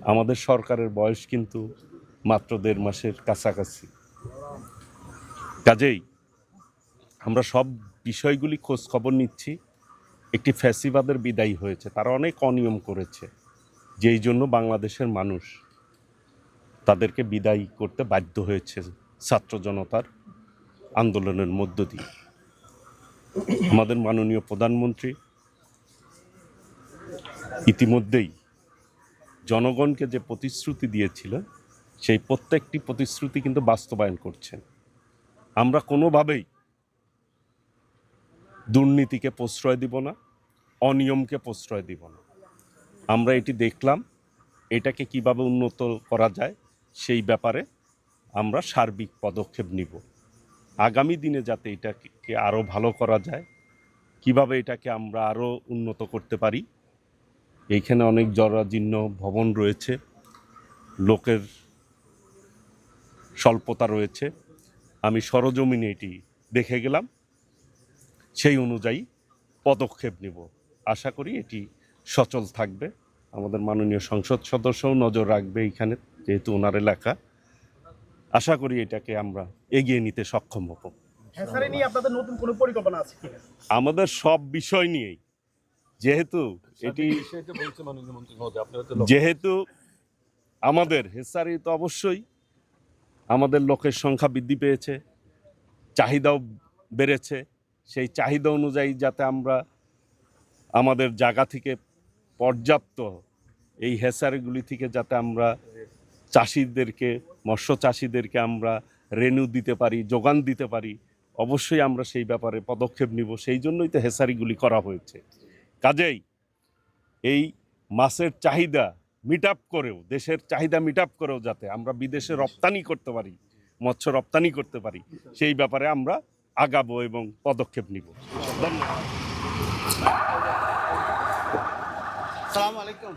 আমাদের সরকারের বয়স কিন্তু মাত্র 1.5 মাসের কাছাকাছি। কাজেই আমরা সব বিষয়গুলি খোঁজ খবর নিচ্ছি। একটি ফ্যাসিবাদের বিদায় হয়েছে, তারা অনেক অনিয়ম করেছে, যেই জন্য বাংলাদেশের মানুষ তাদেরকে বিদায় করতে বাধ্য হয়েছে ছাত্র জনতার আন্দোলনের মধ্য দিয়ে। আমাদের মাননীয় প্রধানমন্ত্রী ইতিমধ্যেই জনগণকে যে প্রতিশ্রুতি দিয়েছিলেন সেই প্রত্যেকটি প্রতিশ্রুতি কিন্তু বাস্তবায়ন করছেন। আমরা কোনোভাবেই দুর্নীতিকে প্রশ্রয় দিব না, অনিয়মকে প্রশ্রয় দিব না। আমরা এটি দেখলাম, এটাকে কিভাবে উন্নত করা যায় সেই ব্যাপারে আমরা সার্বিক পদক্ষেপ নিব। আগামী দিনে যাতে এটাকে আরও ভালো করা যায়, কিভাবে এটাকে আমরা আরও উন্নত করতে পারি। এইখানে অনেক জরাজীর্ণ ভবন রয়েছে, লোকের স্বল্পতা রয়েছে। আমি সরজমিনে এটি দেখে গেলাম, সেই অনুযায়ী পদক্ষেপ নেব। আশা করি এটি সচল থাকবে। আমাদের মাননীয় সংসদ সদস্যও নজর রাখবে এইখানে, যেহেতু ওনার এলাকা। আশা করি এটাকে আমরা এগিয়ে নিতে সক্ষম হব। আপনাদের নতুন কোনো পরিকল্পনা আছে? আমাদের সব বিষয় নিয়েই, যেহেতু এটি আমাদের হেসারি, তো অবশ্যই আমাদের লোকের সংখ্যা বৃদ্ধি পেয়েছে, চাহিদাও বেড়েছে। সেই চাহিদা অনুযায়ী যাতে আমরা আমাদের জায়গা থেকে পর্যাপ্ত এই হেসারিগুলি থেকে যাতে আমরা চাষিদেরকে, মৎস্য চাষিদেরকে আমরা রেনু দিতে পারি, যোগান দিতে পারি, অবশ্যই আমরা সেই ব্যাপারে পদক্ষেপ নিব। সেই জন্যই তো হেসারিগুলি করা হয়েছে। কাজেই এই মাছের চাহিদা মিট আপ করেও, দেশের চাহিদা মিট আপ করেও যাতে আমরা বিদেশে রপ্তানি করতে পারি, মৎস্য রপ্তানি করতে পারি, সেই ব্যাপারে আমরা আগাবো এবং পদক্ষেপ নিব। ধন্যবাদ। আসসালামু আলাইকুম।